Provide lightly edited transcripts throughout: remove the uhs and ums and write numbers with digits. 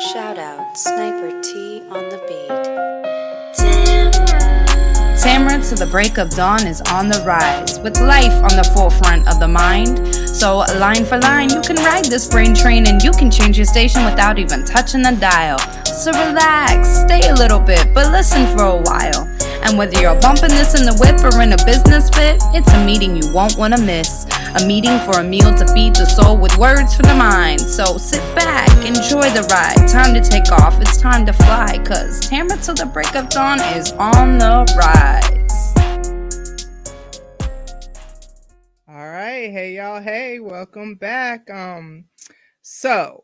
Shoutout, Sniper T on the beat. Tamara to the break of dawn is on the rise, with life on the forefront of the mind. So line for line, you can ride this brain train and you can change your station without even touching the dial. So relax, stay a little bit, but listen for a while. And whether you're bumping this in the whip or in a business fit, it's a meeting you won't want to miss. A meeting for a meal to feed the soul with words for the mind. So sit back, enjoy the ride. Time to take off, it's time to fly. Cause Tamara till the break of dawn is on the rise. All right, hey y'all, hey, welcome back. So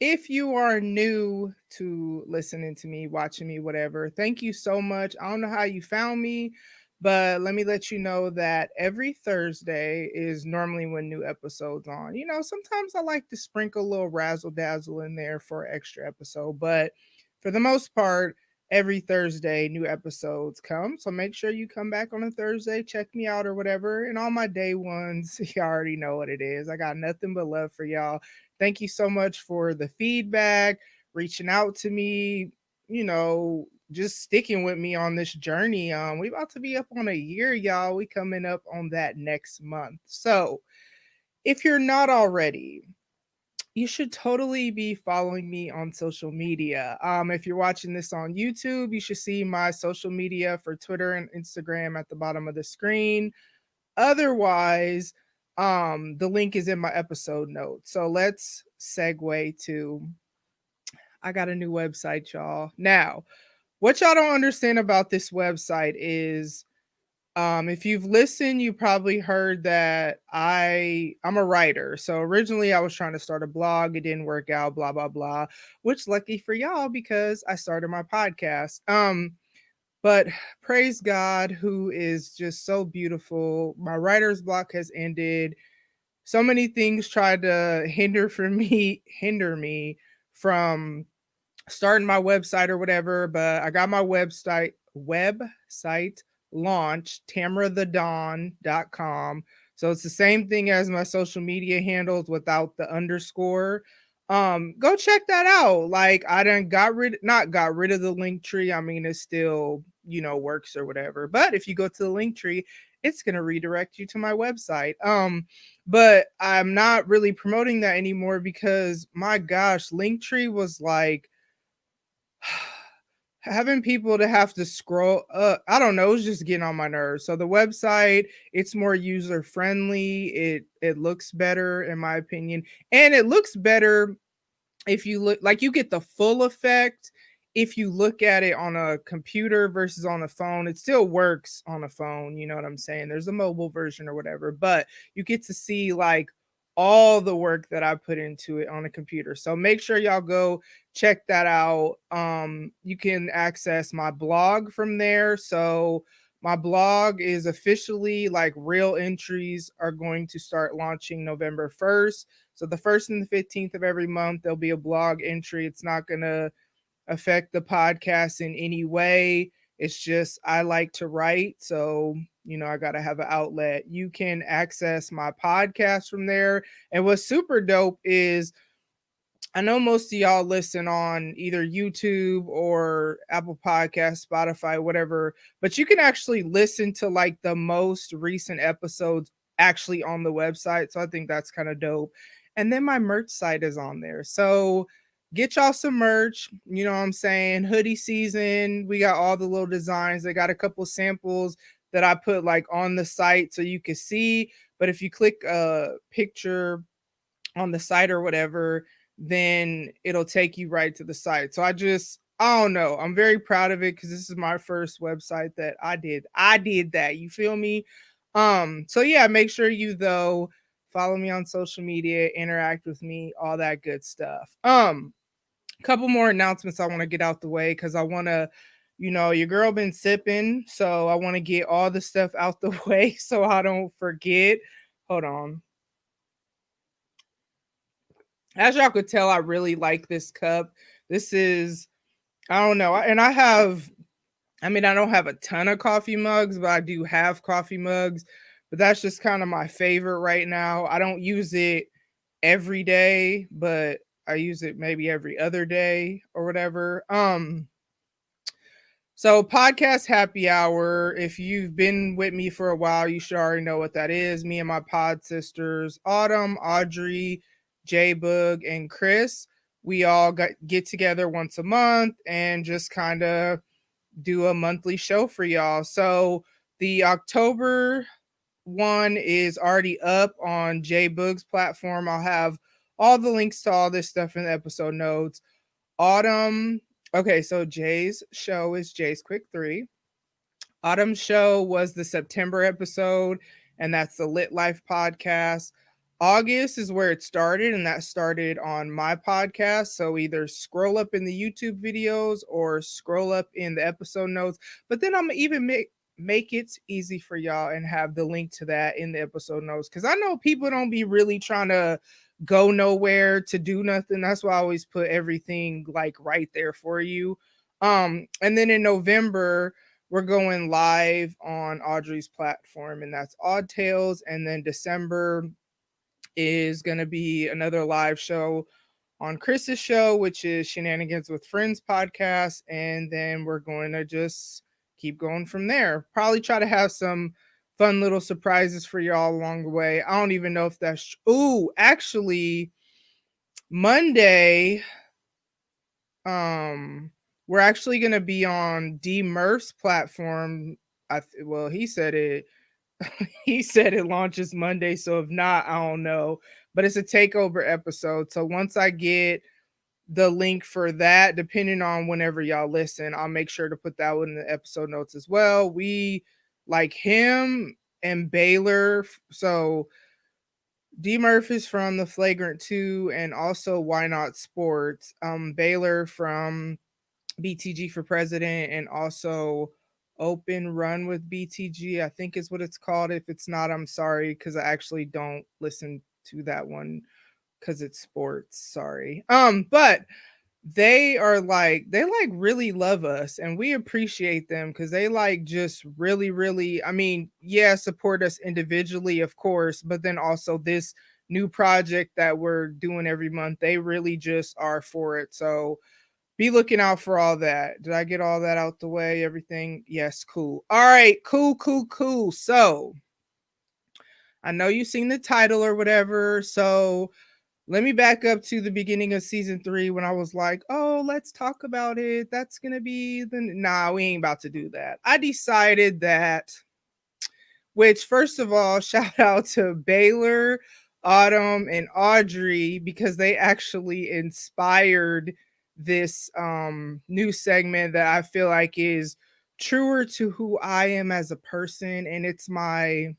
if you are new to listening to me, watching me, whatever, thank you so much. I don't know how you found me, but let me let you know that every Thursday is normally when new episodes on. You know, sometimes I like to sprinkle a little razzle dazzle in there for an extra episode, but for the most part, every Thursday new episodes come. So make sure you come back on a Thursday, check me out or whatever. And all my day ones, you already know what it is. I got nothing but love for y'all. Thank you so much for the feedback, reaching out to me, you know, just sticking with me on this journey. We about to be up on a year, y'all. We coming up on that next month. So if you're not already, you should totally be following me on social media. If you're watching this on YouTube, you should see my social media for Twitter and Instagram at the bottom of the screen. Otherwise, the link is in my episode notes. So let's segue to, I got a new website, y'all. Now, what y'all don't understand about this website is, if you've listened, you probably heard that I'm a writer. So originally I was trying to start a blog. It didn't work out, blah, blah, blah, which lucky for y'all because I started my podcast. But praise God, who is just so beautiful. My writer's block has ended. So many things tried to hinder me from starting my website or whatever, but I got my website launched, tamarathedawn.com. So it's the same thing as my social media handles without the underscore. Go check that out. Like I done not got rid of the link tree. I mean, it still, you know, works or whatever. But if you go to the link tree, it's gonna redirect you to my website. But I'm not really promoting that anymore because my gosh, Linktree was like having people to have to scroll up. I don't know, it's just getting on my nerves. So the website, it's more user friendly. It looks better in my opinion. And it looks better if you look like you get the full effect if you look at it on a computer versus on a phone. It still works on a phone, you know what I'm saying? There's a mobile version or whatever, but you get to see like all the work that I put into it on a computer. So make sure y'all go check that out. You can access my blog from there. So my blog is officially like real entries are going to start launching November 1st. So the 1st and the 15th of every month, there'll be a blog entry. It's not going to affect the podcast in any way. It's just I like to write. So, you know, I got to have an outlet. You can access my podcast from there. And what's super dope is I know most of y'all listen on either YouTube or Apple Podcasts, Spotify, whatever, but you can actually listen to like the most recent episodes actually on the website. So I think that's kind of dope. And then my merch site is on there. So get y'all some merch. You know what I'm saying? Hoodie season. We got all the little designs. They got a couple samples that I put like on the site so you can see. But if you click a picture on the site or whatever, then it'll take you right to the site. So I don't know. I'm very proud of it because this is my first website that I did. I did that. You feel me? So yeah, make sure you though follow me on social media, interact with me, all that good stuff. Couple more announcements I want to get out the way because I want to, you know, your girl been sipping, so I want to get all the stuff out the way so I don't forget. Hold on. As y'all could tell, I really like this cup. This is, I don't know. And I don't have a ton of coffee mugs, but I do have coffee mugs. But that's just kind of my favorite right now. I don't use it every day, but I use it maybe every other day or whatever. So podcast happy hour. If you've been with me for a while, you should already know what that is. Me and my pod sisters, Autumn, Audrey, JBoog, and Chris. We all get together once a month and just kind of do a monthly show for y'all. So the October one is already up on JBoog's platform. I'll have all the links to all this stuff in the episode notes. Autumn. Okay, so Jay's show is Jay's Quick 3. Autumn's show was the September episode, and that's the Lit Life podcast. August is where it started, and that started on my podcast. So either scroll up in the YouTube videos or scroll up in the episode notes. But then I'm even make it easy for y'all and have the link to that in the episode notes, because I know people don't be really trying to go nowhere to do nothing. That's why I always put everything like right there for you. And then in November we're going live on Audrey's platform, and that's Odd Tales. And then December is going to be another live show on Chris's show, which is Shenanigans with Friends podcast. And then we're going to just keep going from there. Probably try to have some fun little surprises for y'all along the way. I don't even know if that's actually Monday, we're actually going to be on D Murph's platform. Well, he said it he said it launches Monday, so if not, I don't know. But it's a takeover episode. So once I get the link for that, depending on whenever y'all listen, I'll make sure to put that one in the episode notes as well. We like him and Baylor. So D Murph is from the Flagrant 2 and also Why Not Sports. Baylor from BTG for President and also Open Run with BTG, I think is what it's called. If it's not, I'm sorry, because I actually don't listen to that one because it's sports. Sorry. But they really love us, and we appreciate them because they just really, I mean, yeah, support us individually, of course, but then also this new project that we're doing every month, they really just are for it. So be looking out for all that. Did I get all that out the way? Everything? Yes, cool. All right, cool. So I know you've seen the title or whatever. So let me back up to the beginning of season 3 when I was like, oh, let's talk about it. That's going to be nah, we ain't about to do that. I decided that, which first of all, shout out to Baylor, Autumn, and Audrey, because they actually inspired this new segment that I feel like is truer to who I am as a person. And it's my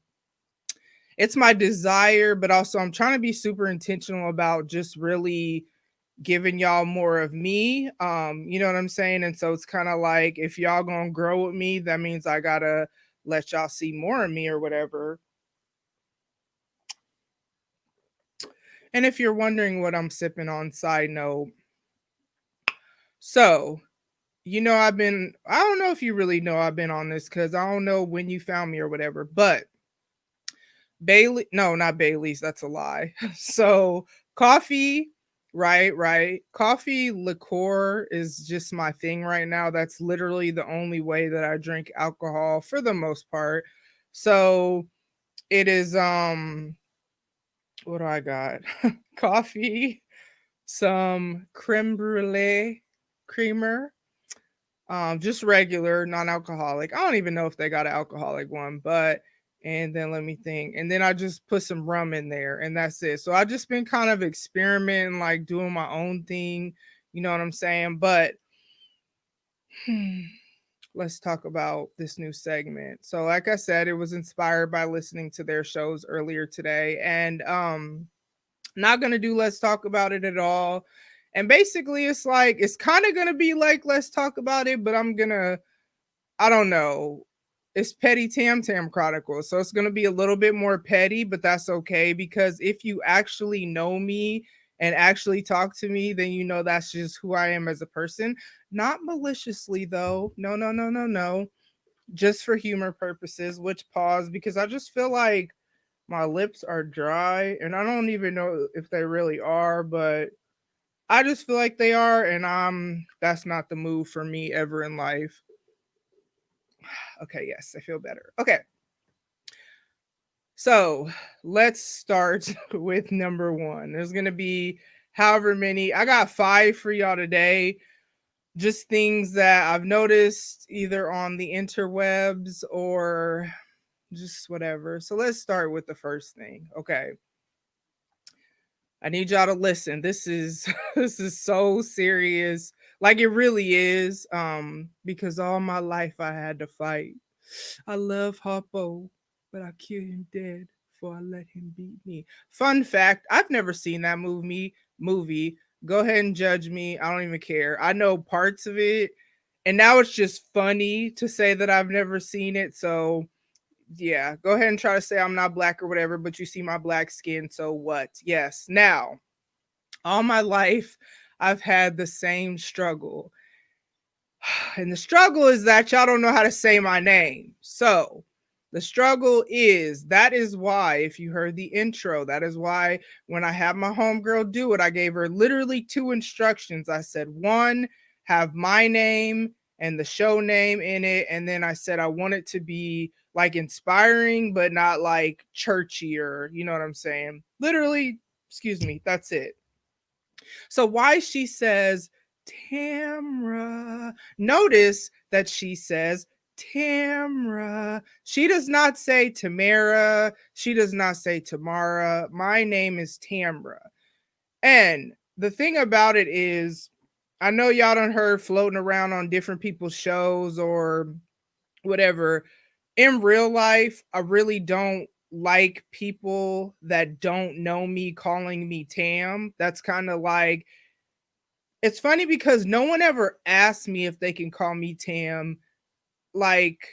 desire, but also I'm trying to be super intentional about just really giving y'all more of me. You know what I'm saying? And so it's kind of like, if y'all gonna grow with me, that means I gotta let y'all see more of me or whatever. And if you're wondering what I'm sipping on, side note, so I don't know if you really know I've been on this, because I don't know when you found me or whatever, but not Bailey's, that's a lie. So coffee, right. Coffee liqueur is just my thing right now. That's literally the only way that I drink alcohol for the most part. So it is what do I got? Coffee, some creme brulee creamer, just regular, non-alcoholic. I don't even know if they got an alcoholic one, but and then let me think. And then I just put some rum in there, and that's it. So I just been kind of experimenting, like doing my own thing. You know what I'm saying? But let's talk about this new segment. So like I said, it was inspired by listening to their shows earlier today, and not gonna do let's talk about it at all. And basically it's kind of gonna be like let's talk about it, but I don't know. It's Petty Tam Tam Chronicles. So it's going to be a little bit more petty, but that's okay, because if you actually know me and actually talk to me, then you know that's just who I am as a person. Not maliciously, though. No. Just for humor purposes, which pause, because I just feel like my lips are dry and I don't even know if they really are, but I just feel like they are, and that's not the move for me ever in life. Okay, yes, I feel better. Okay. So let's start with number one. There's gonna be however many. I got 5 for y'all today. Just things that I've noticed either on the interwebs or just whatever. So let's start with the first thing. Okay. I need y'all to listen. This is this is so serious. Like it really is. Because all my life I had to fight. I love Harpo, but I kill him dead before I let him beat me. Fun fact, I've never seen that movie. Go ahead and judge me. I don't even care. I know parts of it. And now it's just funny to say that I've never seen it. So yeah, go ahead and try to say I'm not black or whatever, but you see my black skin, so what? Yes. Now, all my life, I've had the same struggle. And the struggle is that y'all don't know how to say my name. So, the struggle is that is why, if you heard the intro, that is why when I had my homegirl do it, I gave her literally 2 instructions. I said, one, have my name and the show name in it. And then I said, I want it to be like inspiring, but not like churchy or, you know what I'm saying? Literally, excuse me, that's it. So why she says Tamra, notice that she says Tamra. She does not say Tamara. She does not say Tamara. My name is Tamra. And the thing about it is, I know y'all done heard floating around on different people's shows or whatever. In real life, I really don't like people that don't know me calling me Tam. That's kind of like, it's funny because no one ever asked me if they can call me Tam. Like,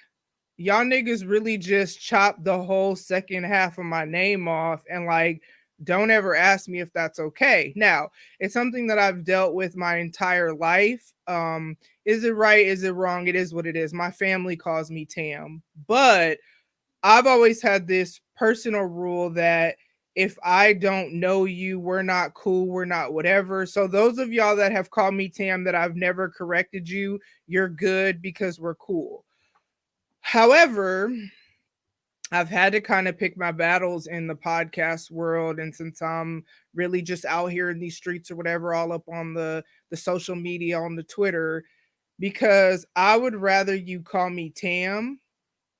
y'all niggas really just chopped the whole second half of my name off and like don't ever ask me if that's okay. Now, it's something that I've dealt with my entire life. Is it right? Is it wrong? It is what it is. My family calls me Tam, but I've always had this personal rule that if I don't know you, we're not cool, we're not whatever. So those of y'all that have called me Tam that I've never corrected you, you're good because we're cool. However, I've had to kind of pick my battles in the podcast world, and since I'm really just out here in these streets or whatever, all up on the social media, on the Twitter, because I would rather you call me Tam,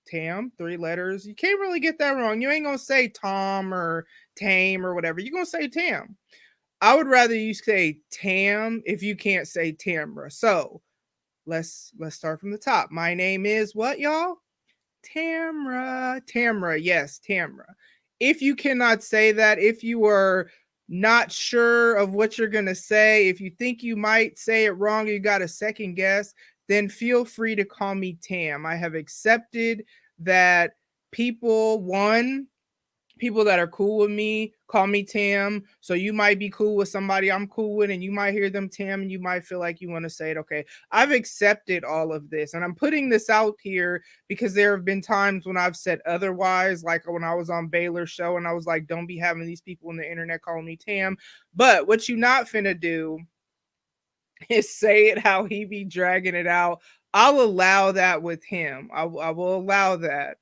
3 letters. You can't really get that wrong. You ain't gonna say Tom or Tame or whatever. You're gonna say Tam. I would rather you say Tam if you can't say Tamra. So let's start from the top. My name is what, y'all? Tamra, yes, Tamra. If you cannot say that, if you are not sure of what you're going to say, if you think you might say it wrong, you got a second guess, then feel free to call me Tam. I have accepted that people that are cool with me call me Tam. So you might be cool with somebody I'm cool with, and you might hear them Tam, and you might feel like you want to say it. Okay, I've accepted all of this, and I'm putting this out here because there have been times when I've said otherwise, like when I was on Baylor show, and I was like, "Don't be having these people on the internet calling me Tam." But what you not finna do is say it how he be dragging it out. I'll allow that with him. I will allow that.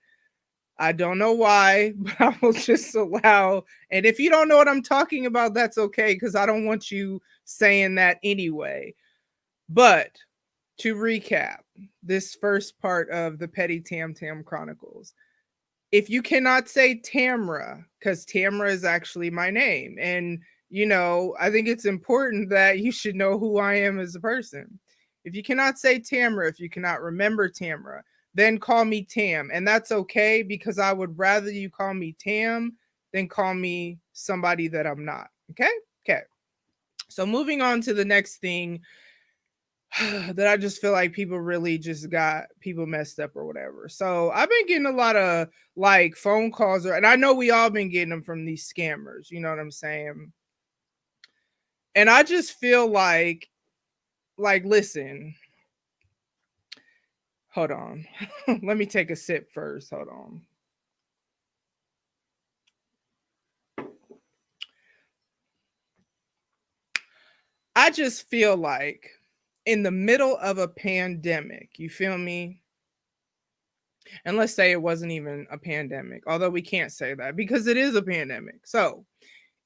I don't know why, but I will just allow. And if you don't know what I'm talking about, that's okay, because I don't want you saying that anyway. But to recap this first part of the Petty Tam Tam Chronicles, if you cannot say Tamra, because Tamra is actually my name, and I think it's important that you should know who I am as a person. If you cannot say Tamra, if you cannot remember Tamra, then call me Tam. And that's okay because I would rather you call me Tam than call me somebody that I'm not. Okay? Okay. So moving on to the next thing that I just feel like people really just got people messed up or whatever. So I've been getting a lot of like phone calls, and I know we all been getting them from these scammers. You know what I'm saying? And I just feel like, listen, hold on. Let me take a sip first. Hold on. I just feel like in the middle of a pandemic, you feel me? And let's say it wasn't even a pandemic, although we can't say that because it is a pandemic. So,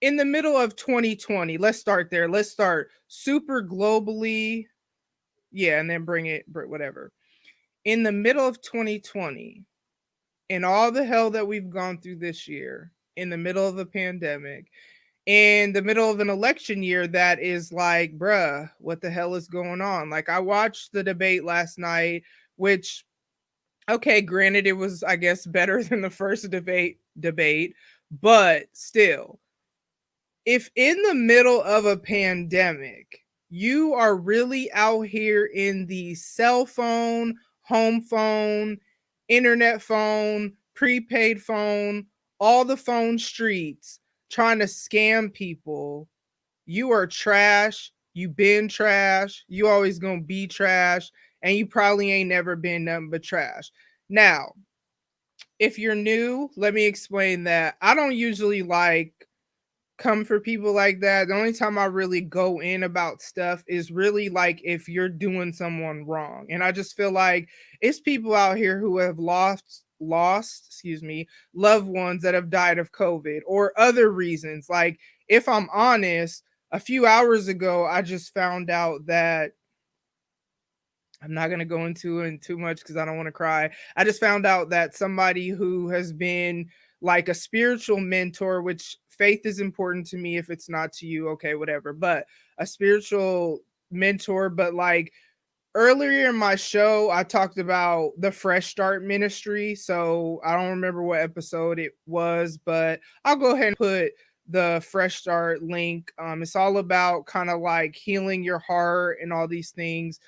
in the middle of 2020, let's start there. Let's start super globally. Yeah, and then whatever. In the middle of 2020, in all the hell that we've gone through this year, in the middle of a pandemic, in the middle of an election year that is like, bruh, what the hell is going on? Like, I watched the debate last night, which, okay, granted, it was, I guess, better than the first debate, but still, if in the middle of a pandemic, you are really out here in the cell phone, home phone, internet phone, prepaid phone, all the phone streets trying to scam people, you are trash. You been trash. You always gonna be trash. And you probably ain't never been nothing but trash. Now, if you're new, let me explain that I don't usually like come for people like that. The only time I really go in about stuff is really like if you're doing someone wrong. And I just feel like it's people out here who have excuse me, loved ones that have died of COVID or other reasons. Like, if I'm honest, a few hours ago I just found out that I'm not going to go into it too much because I don't want to cry. I just found out that somebody who has been like a spiritual mentor, which faith is important to me. If it's not to you, okay, whatever. But a spiritual mentor, but like earlier in my show, I talked about the Fresh Start Ministry. So I don't remember what episode it was, but I'll go ahead and put the Fresh Start link. It's all about kind of like healing your heart and all these things.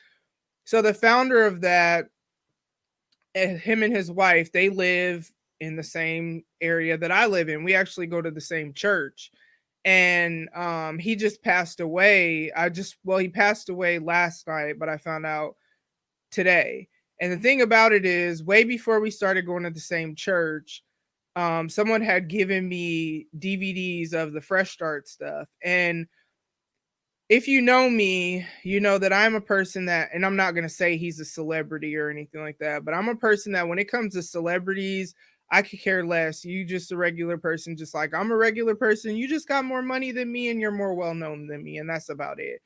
So the founder of that, him and his wife, they live in the same area that I live in. We actually go to the same church. And he just passed away. He passed away last night, but I found out today. And the thing about it is, way before we started going to the same church, someone had given me DVDs of the Fresh Start stuff. And if you know me, you know that I'm a person that, and I'm not going to say he's a celebrity or anything like that, but I'm a person that when it comes to celebrities, I could care less. You just a regular person, just like I'm a regular person. You just got more money than me and you're more well known than me. And that's about it.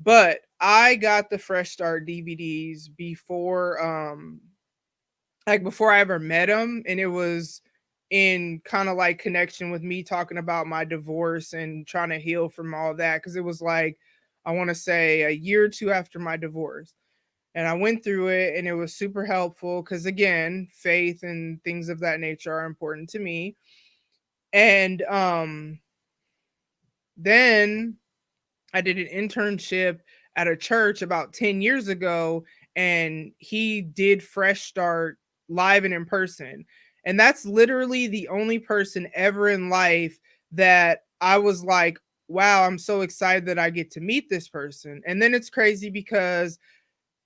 But I got the Fresh Start DVDs before I ever met him. And it was in kind of like connection with me talking about my divorce and trying to heal from all that. Cause it was like, I want to say a year or two after my divorce. And I went through it and it was super helpful. Cause again, faith and things of that nature are important to me. And then I did an internship at a church about 10 years ago, and he did Fresh Start live and in person. And that's literally the only person ever in life that I was like, wow, I'm so excited that I get to meet this person. And then it's crazy because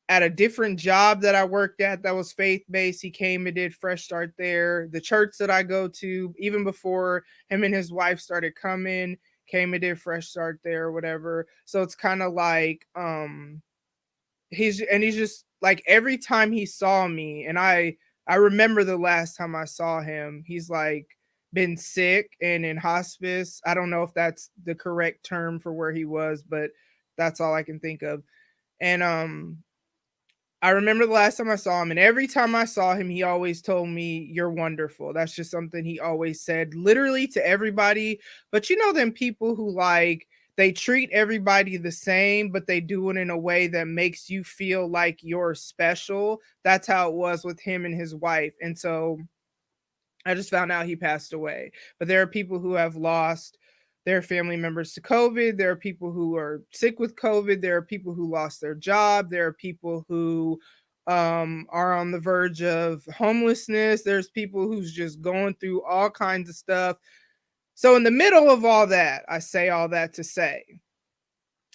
at a different job that I worked at that was faith based, he came and did Fresh Start there. The church that I go to, even before him and his wife started coming, came and did Fresh Start there or whatever. So it's kind of like he's just like every time he saw me, and I remember the last time I saw him, he's like been sick and in hospice. I don't know if that's the correct term for where he was, but that's all I can think of. And I remember the last time I saw him, and every time I saw him, he always told me, "You're wonderful." That's just something he always said, literally to everybody. But you know, them people who like they treat everybody the same, but they do it in a way that makes you feel like you're special. That's how it was with him and his wife. And so I just found out he passed away. But there are people who have lost their family members to COVID. There are people who are sick with COVID. There are people who lost their job. There are people who are on the verge of homelessness. There's people who's just going through all kinds of stuff. So in the middle of all that, I say all that to say,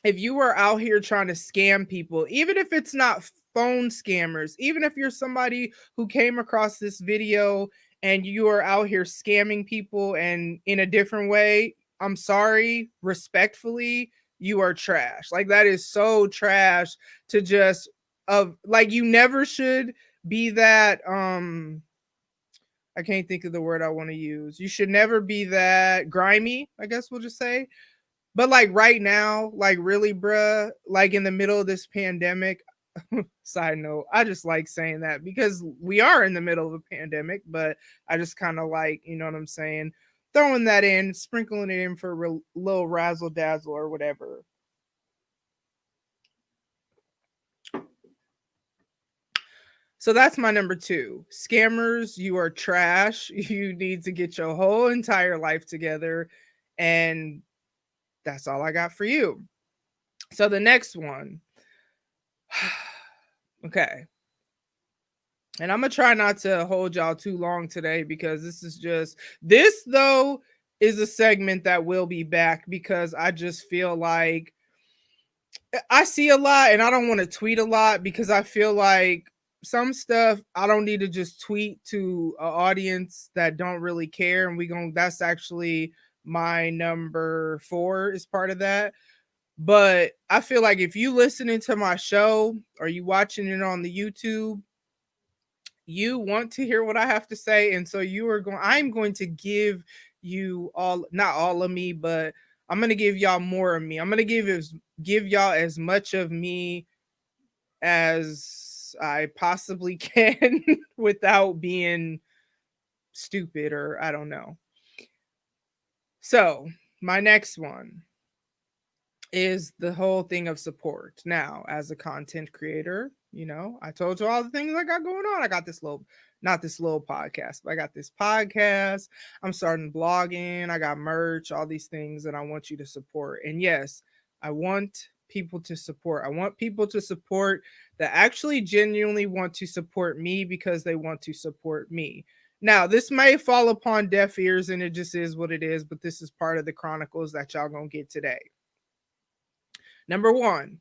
if you are out here trying to scam people, even if it's not phone scammers, even if you're somebody who came across this video and you are out here scamming people and in a different way, I'm sorry, respectfully, you are trash. Like that is so trash to just like you never should be that I can't think of the word I want to use. You should never be that grimy, I guess we'll just say. But like right now, like really, bruh, like in the middle of this pandemic, side note, I just like saying that because we are in the middle of a pandemic, but I just kind of like, you know what I'm saying? Throwing that in, sprinkling it in for a little razzle dazzle or whatever. So that's my number 2. Scammers, you are trash. You need to get your whole entire life together. And that's all I got for you. So the next one. Okay. And I'm going to try not to hold y'all too long today because this though is a segment that will be back because I just feel like I see a lot and I don't want to tweet a lot because I feel like some stuff I don't need to just tweet to an audience that don't really care. And that's actually my number 4 is part of that. But I feel like if you listening to my show or you watching it on the YouTube, you want to hear what I have to say. And so I'm going to give you all, not all of me, but I'm going to give y'all more of me. I'm going to give y'all as much of me as I possibly can without being stupid or I don't know. So my next one is the whole thing of support. Now, as a content creator, I told you all the things I got going on. I got not this little podcast, but I got this podcast. I'm starting blogging. I got merch, all these things that I want you to support. And yes, I want people to support. I want people to support that actually genuinely want to support me because they want to support me. Now, this may fall upon deaf ears and it just is what it is, but this is part of the Chronicles that y'all gonna get today. Number 1,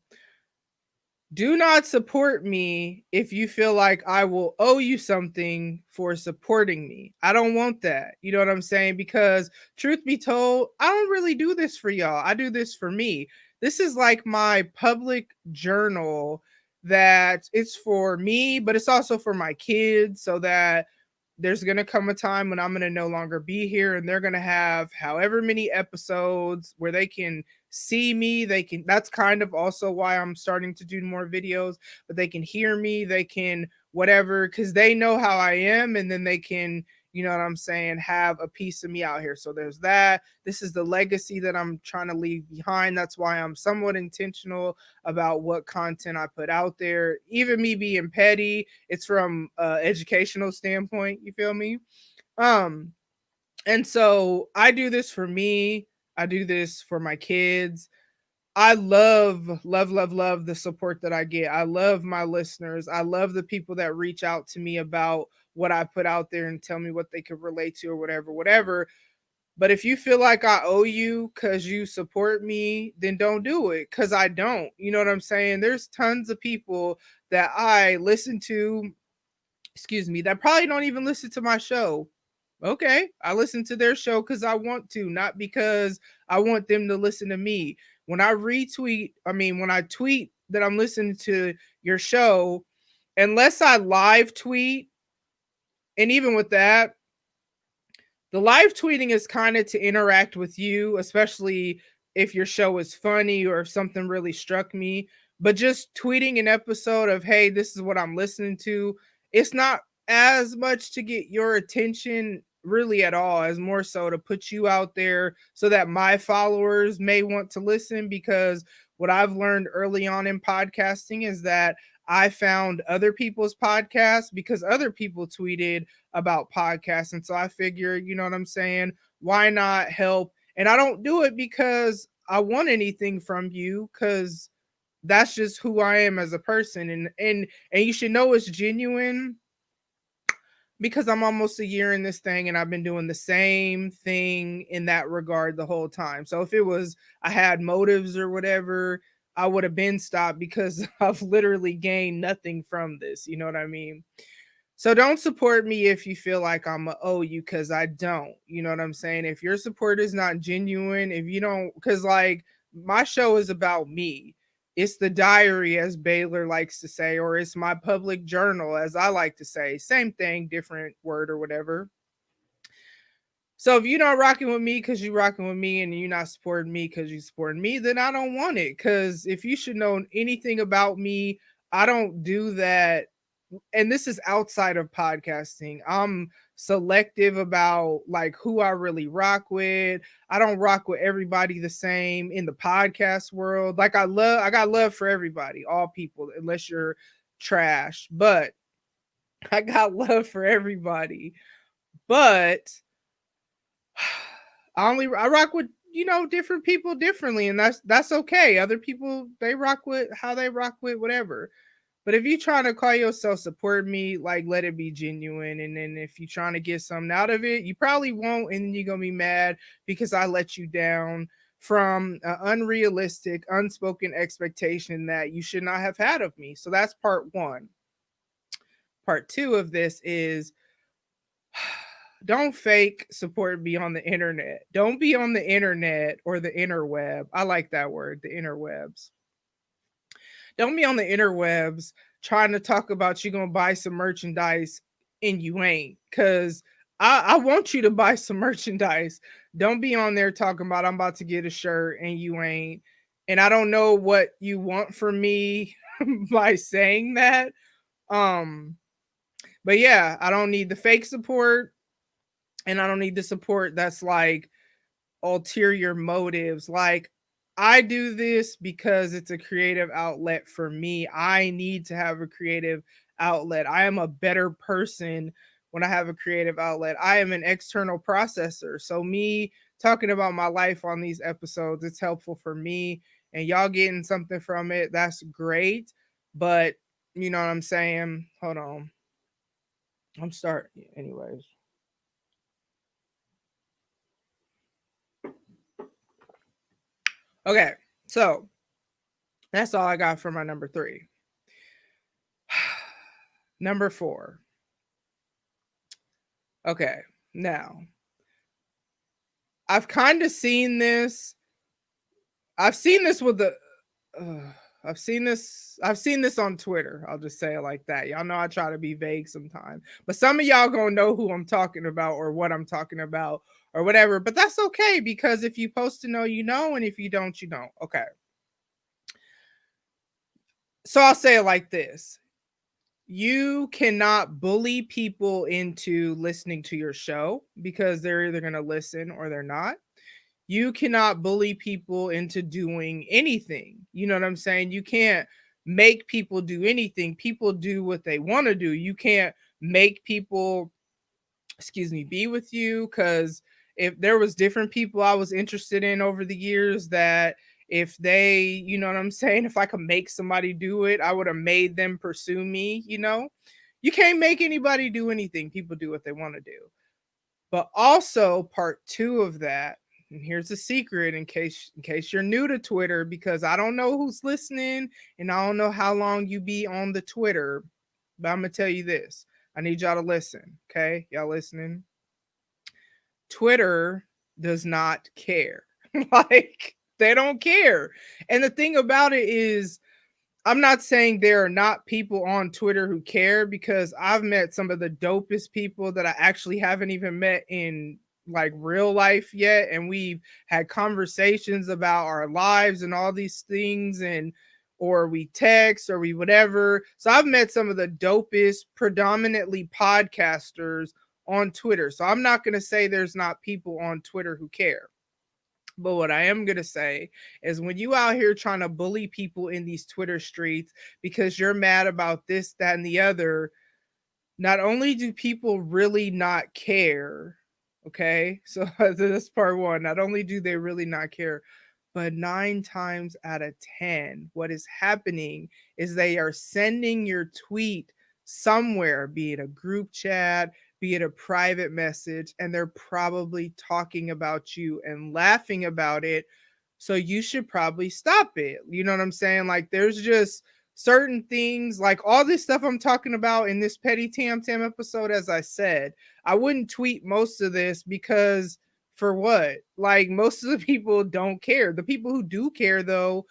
do not support me if you feel like I will owe you something for supporting me. I don't want that. You know what I'm saying? Because truth be told, I don't really do this for y'all. I do this for me. This is like my public journal that it's for me, but it's also for my kids so that there's going to come a time when I'm going to no longer be here and they're going to have however many episodes where they can see me. That's kind of also why I'm starting to do more videos, but they can hear me, they can whatever, because they know how I am. And then they can, you know what I'm saying, have a piece of me out here. So there's that. This is the legacy that I'm trying to leave behind. That's why I'm somewhat intentional about what content I put out there. Even me being petty, it's from educational standpoint, you feel me? And so I do this for me. I do this for my kids. I love the support that I get. I love my listeners. I love the people that reach out to me about what I put out there and tell me what they could relate to or whatever. But if you feel like I owe you because you support me, then don't do it because I don't. You know what I'm saying? There's tons of people that I listen to, that probably don't even listen to my show. Okay, I listen to their show because I want to, not because I want them to listen to me. When I tweet that I'm listening to your show, unless I live tweet, and even with that, the live tweeting is kind of to interact with you, especially if your show is funny or if something really struck me. But just tweeting an episode of, hey, this is what I'm listening to, it's not as much to get your attention really at all, as more so to put you out there so that my followers may want to listen. Because what I've learned early on in podcasting is that I found other people's podcasts because other people tweeted about podcasts. And so I figure, you know what I'm saying? Why not help? And I don't do it because I want anything from you, because that's just who I am as a person. And you should know it's genuine because I'm almost a year in this thing and I've been doing the same thing in that regard the whole time. So if it was, I had motives or whatever, I would have been stopped because I've literally gained nothing from this. You know what I mean? So don't support me if you feel like I'm a owe you, because I don't. You know what I'm saying? If your support is not genuine, if you don't, because like my show is about me. It's the diary, as Baylor likes to say, or it's my public journal, as I like to say. Same thing, different word or whatever. So if you're not rocking with me because you're rocking with me and you're not supporting me because you supporting me, then I don't want it. Because if you should know anything about me, I don't do that. And this is outside of podcasting. I'm selective about like who I really rock with. I don't rock with everybody the same in the podcast world. Like I got love for everybody, all people, unless you're trash. But I got love for everybody. But I rock with different people differently, and that's okay. Other people, they rock with how they rock with whatever. But if you trying to call yourself support me, like let it be genuine. And then if you trying to get something out of it, you probably won't, and you're gonna be mad because I let you down from an unrealistic, unspoken expectation that you should not have had of me. So that's part one. Part two of this is don't fake support me on the internet. Don't be on the internet or the interweb. I like that word, the interwebs. Don't be on the interwebs trying to talk about you gonna buy some merchandise and you ain't. Cause I want you to buy some merchandise. Don't be on there talking about I'm about to get a shirt and you ain't. And I don't know what you want from me by saying that. Um, but yeah, I don't need the fake support, and I don't need the support that's like ulterior motives. Like, I do this because it's a creative outlet for me. I need to have a creative outlet. I am a better person when I have a creative outlet. I am an external processor. So, me talking about my life on these episodes, it's helpful for me. And y'all getting something from it, that's great. But, you know what I'm saying? Hold on. I'm starting, anyways. Okay, so that's all I got for my number 3. Number 4. Okay, now I've kind of seen this. I've seen this with the. I've seen this on Twitter. I'll just say it like that. Y'all know I try to be vague sometimes, but some of y'all gonna know who I'm talking about or what I'm talking about or whatever. But that's okay, because if you post to know, you know, and if you don't, you don't. Okay. So I'll say it like this. You cannot bully people into listening to your show because they're either going to listen or they're not. You cannot bully people into doing anything. You know what I'm saying? You can't make people do anything. People do what they want to do. You can't make people, be with you, because if there was different people I was interested in over the years that if they, you know what I'm saying, if I could make somebody do it, I would have made them pursue me, you know? You can't make anybody do anything. People do what they want to do. But also part 2 of that, and here's a secret in case you're new to Twitter, because I don't know who's listening and I don't know how long you be on the Twitter, but I'm going to tell you this. I need y'all to listen, okay? Y'all listening? Twitter does not care. Like, they don't care. And the thing about it is, I'm not saying there are not people on Twitter who care, because I've met some of the dopest people that I actually haven't even met in like real life yet. And we've had conversations about our lives and all these things, and or we text or we whatever. So I've met some of the dopest, predominantly podcasters on Twitter. So I'm not going to say there's not people on Twitter who care. But what I am going to say is, when you out here trying to bully people in these Twitter streets because you're mad about this, that, and the other, not only do people really not care, okay? So that's part 1. Not only do they really not care, but 9 times out of 10, what is happening is they are sending your tweet somewhere, be it a group chat, be it a private message, and they're probably talking about you and laughing about it. So you should probably stop it. You know what I'm saying? Like, there's just certain things, like all this stuff I'm talking about in this Petty Tam Tam episode, as I said, I wouldn't tweet most of this because For what? Like, most of the people don't care. The people who do care, though,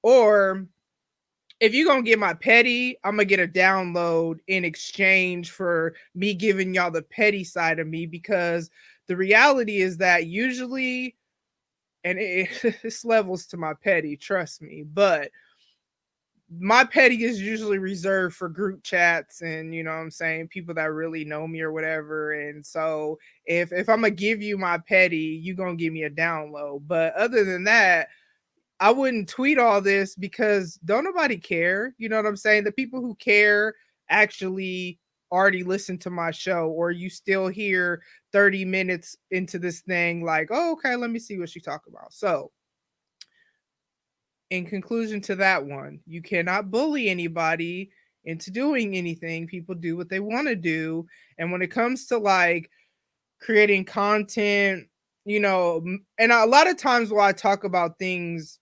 or if you're gonna get my petty, I'm gonna get a download in exchange for me giving y'all the petty side of me, because the reality is that usually, and this levels to my petty, trust me, but my petty is usually reserved for group chats and, you know what I'm saying, people that really know me or whatever. And so if I'm gonna give you my petty, you gonna give me a download. But other than that, I wouldn't tweet all this because don't nobody care. You know what I'm saying? The people who care actually already listen to my show, or you still hear 30 minutes into this thing like, oh, okay, let me see what she talk about. So in conclusion to that one, you cannot bully anybody into doing anything. People do what they want to do. And when it comes to like creating content, and a lot of times why I talk about things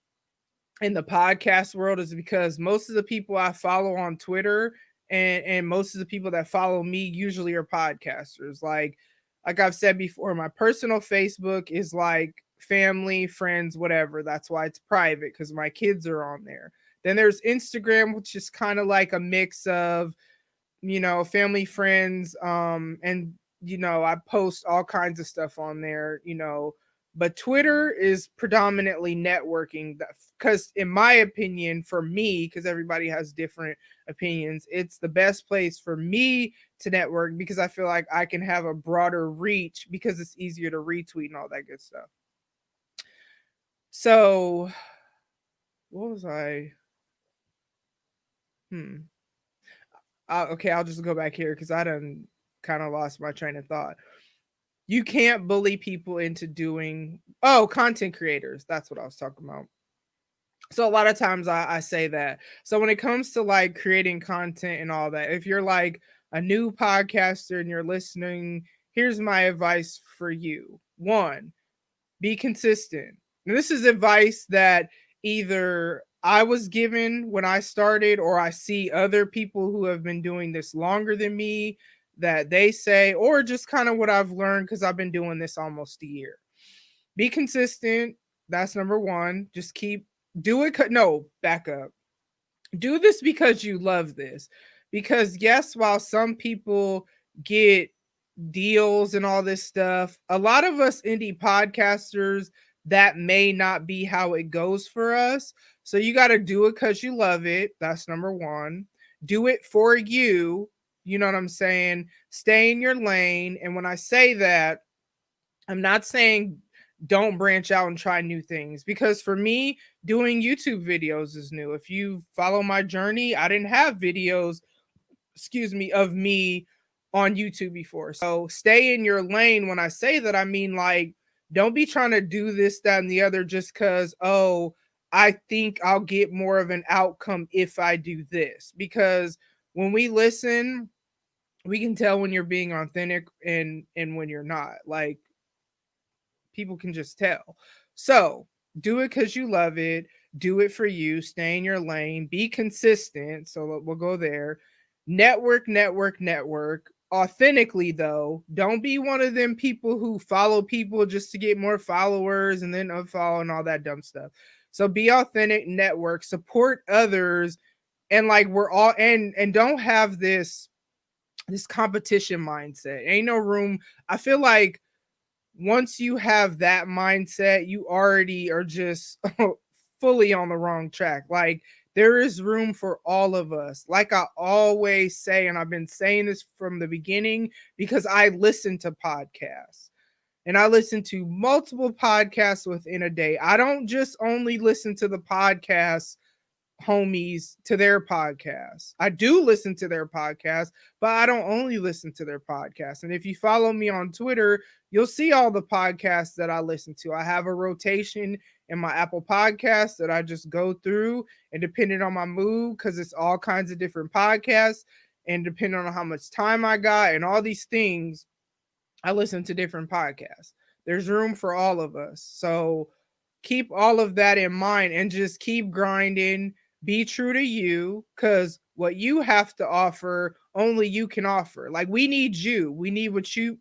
in the podcast world is because most of the people I follow on Twitter and most of the people that follow me usually are podcasters. Like I've said before, my personal Facebook is like family, friends, whatever. That's why it's private, because my kids are on there. Then there's Instagram, which is kind of like a mix of, family, friends, and I post all kinds of stuff on there, but Twitter is predominantly networking, because in my opinion, for me, because everybody has different opinions, it's the best place for me to network, because I feel like I can have a broader reach because it's easier to retweet and all that good stuff. So what was I? Okay, I'll just go back here because I done kind of lost my train of thought. You can't bully people into doing, content creators. That's what I was talking about. So a lot of times I say that. So when it comes to like creating content and all that, if you're like a new podcaster and you're listening, here's my advice for you. One, be consistent. And this is advice that either I was given when I started, or I see other people who have been doing this longer than me that they say, or just kind of what I've learned because I've been doing this almost a year. Be consistent. That's number one. Just do it. No, back up. Do this because you love this. Because yes, while some people get deals and all this stuff, a lot of us indie podcasters, that may not be how it goes for us. So you got to do it because you love it. That's number one. Do it for you. You know what I'm saying? Stay in your lane. And when I say that, I'm not saying don't branch out and try new things, because for me, doing YouTube videos is new. If you follow my journey, I didn't have videos, of me on YouTube before. So stay in your lane. When I say that, I mean, like, don't be trying to do this, that, and the other just because, I think I'll get more of an outcome if I do this. Because when we listen, we can tell when you're being authentic and when you're not. Like, people can just tell. So do it because you love it. Do it for you. Stay in your lane. Be consistent. So we'll go there. Network, network, network. Authentically, though, don't be one of them people who follow people just to get more followers and then unfollow and all that dumb stuff. So be authentic, network, support others, and like we're all and don't have this competition mindset. Ain't no room. I feel like once you have that mindset, you already are just fully on the wrong track. Like, there is room for all of us. Like I always say, and I've been saying this from the beginning because I listen to podcasts and I listen to multiple podcasts within a day. I don't just only listen to the podcasts homies to their podcasts. I do listen to their podcasts, but I don't only listen to their podcasts. And if you follow me on Twitter, you'll see all the podcasts that I listen to. I have a rotation in my Apple Podcasts that I just go through, and depending on my mood, because it's all kinds of different podcasts, and depending on how much time I got and all these things, I listen to different podcasts. There's room for all of us. So keep all of that in mind and just keep grinding. Be true to you, because what you have to offer, only you can offer. Like, we need you. We need what you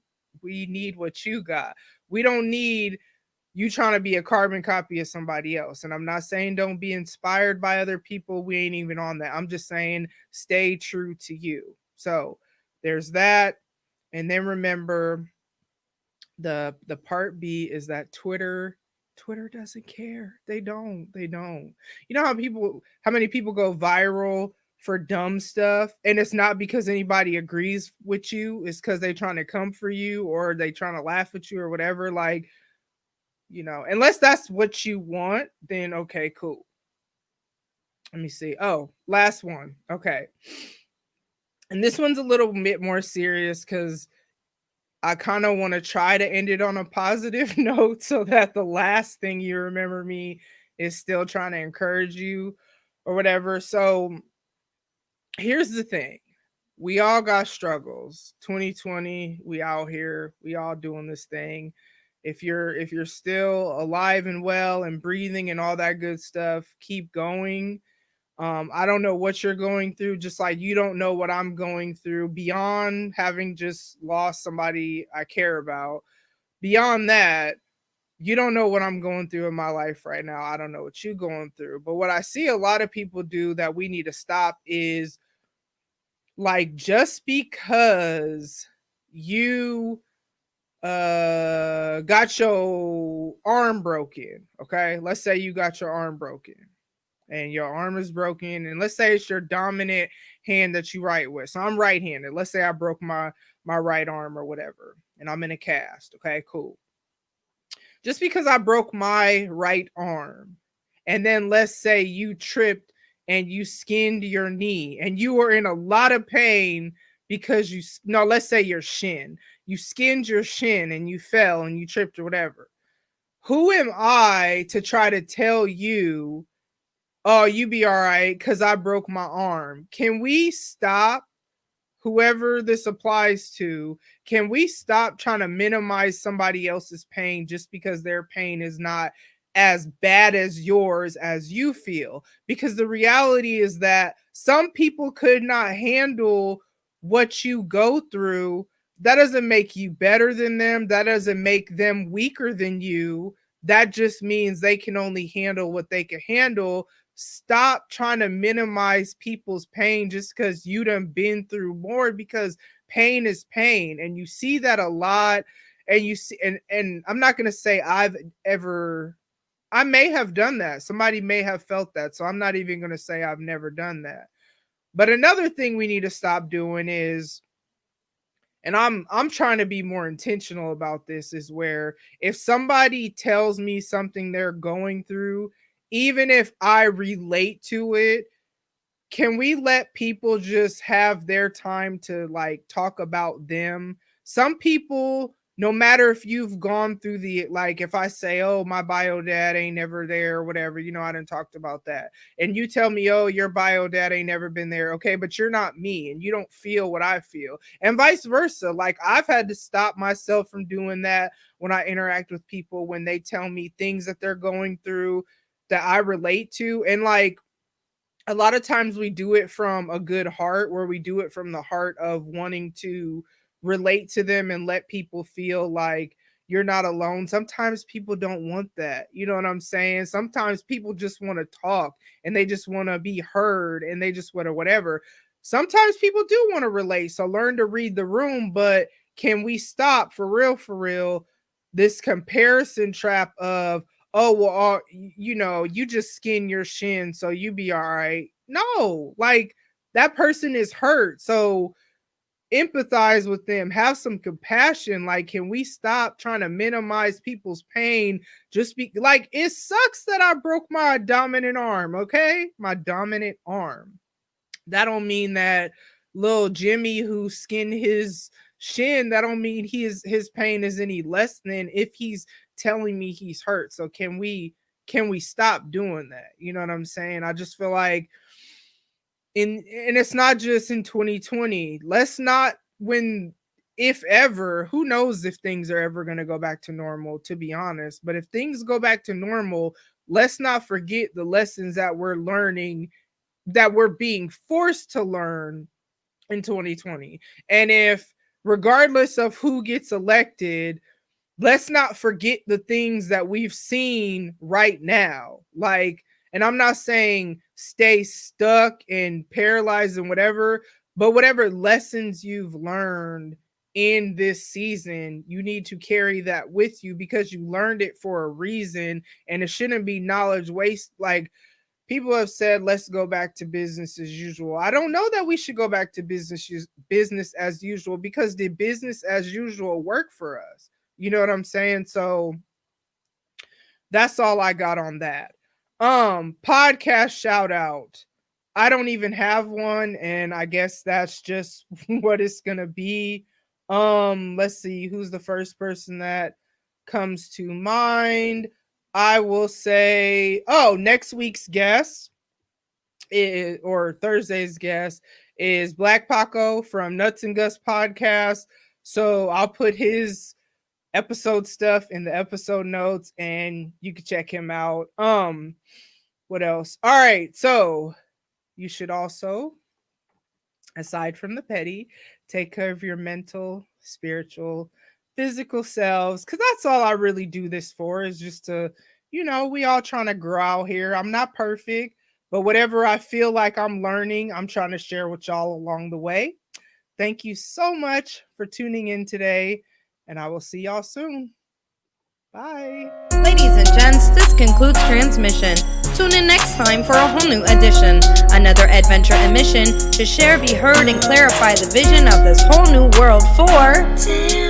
got. We don't need you trying to be a carbon copy of somebody else. And I'm not saying don't be inspired by other people. We ain't even on that. I'm just saying stay true to you. So there's that. And then remember, the part B is that Twitter doesn't care. They don't. You know how many people go viral for dumb stuff, and it's not because anybody agrees with you, it's because they trying to come for you or they trying to laugh at you or whatever. Like, unless that's what you want, then okay, cool. Let me see. Oh, last one. Okay. And this one's a little bit more serious because I kind of want to try to end it on a positive note so that the last thing you remember me is still trying to encourage you or whatever. So here's the thing. We all got struggles. 2020, we out here, we all doing this thing. If you're still alive and well and breathing and all that good stuff, keep going. I don't know what you're going through, just like you don't know what I'm going through beyond having just lost somebody I care about. Beyond that, you don't know what I'm going through in my life right now. I don't know what you're going through. But what I see a lot of people do that we need to stop is like just because you got your arm broken, okay? Let's say you got your arm broken and your arm is broken, and let's say it's your dominant hand that you write with. So I'm right-handed. Let's say I broke my right arm or whatever, and I'm in a cast. Okay, cool. Just because I broke my right arm, and then let's say you tripped and you skinned your knee, and you were in a lot of pain because let's say your shin. You skinned your shin and you fell and you tripped or whatever. Who am I to try to tell you, oh, you be all right because I broke my arm? Can we stop, whoever this applies to, can we stop trying to minimize somebody else's pain just because their pain is not as bad as yours as you feel? Because the reality is that some people could not handle what you go through. That doesn't make you better than them. That doesn't make them weaker than you. That just means they can only handle what they can handle. Stop trying to minimize people's pain just because you done been through more, because pain is pain. And you see that a lot. And you see, and I'm not going to say I may have done that. Somebody may have felt that. So I'm not even going to say I've never done that. But another thing we need to stop doing is, and I'm trying to be more intentional about this, is where if somebody tells me something they're going through, even if I relate to it, can we let people just have their time to like talk about them? Some people, no matter if you've gone through like if I say, oh, my bio dad ain't never there or whatever, I done talked about that. And you tell me, oh, your bio dad ain't never been there. Okay, but you're not me and you don't feel what I feel. And vice versa. Like I've had to stop myself from doing that when I interact with people, when they tell me things that they're going through that I relate to. And like, a lot of times we do it from a good heart, where we do it from the heart of wanting to relate to them and let people feel like you're not alone. Sometimes people don't want that. You know what I'm saying? Sometimes people just want to talk and they just want to be heard and they just want to whatever. Sometimes people do want to relate. So learn to read the room, but can we stop for real, this comparison trap of, oh, well, you just skin your shin, so you be all right. No, like that person is hurt. So empathize with them, have some compassion. Like, can we stop trying to minimize people's pain? Just be like, it sucks that I broke my dominant arm, okay? My dominant arm. That don't mean that little Jimmy who skinned his shin, that don't mean his pain is any less than if he's telling me he's hurt. So can we stop doing that? You know what I'm saying? I just feel like and it's not just in 2020. Let's not, if ever, who knows if things are ever going to go back to normal, to be honest. But if things go back to normal, let's not forget the lessons that we're learning, that we're being forced to learn in 2020. And if, regardless of who gets elected, let's not forget the things that we've seen right now. Like, and I'm not saying stay stuck and paralyzed and whatever, but whatever lessons you've learned in this season, you need to carry that with you because you learned it for a reason, and it shouldn't be knowledge waste. Like, people have said, let's go back to business as usual. I don't know that we should go back to business as usual, because the business as usual work for us. You know what I'm saying? So that's all I got on that. Podcast shout out. I don't even have one, and I guess that's just what it's gonna be. Let's see who's the first person that comes to mind. I will say, next week's guest or Thursday's guest is Black Paco from Nuts and Gus podcast. So I'll put his episode stuff in the episode notes and you can check him out. What else? All right, so you should also, aside from the petty, take care of your mental, spiritual, physical selves, because that's all I really do this for, is just to, we all trying to grow out here. I'm not perfect, but whatever I feel like I'm learning, I'm trying to share with y'all along the way. Thank you so much for tuning in today, and I will see y'all soon. Bye. Ladies and gents, this concludes transmission. Tune in next time for a whole new edition. Another adventure and mission to share, be heard, and clarify the vision of this whole new world for...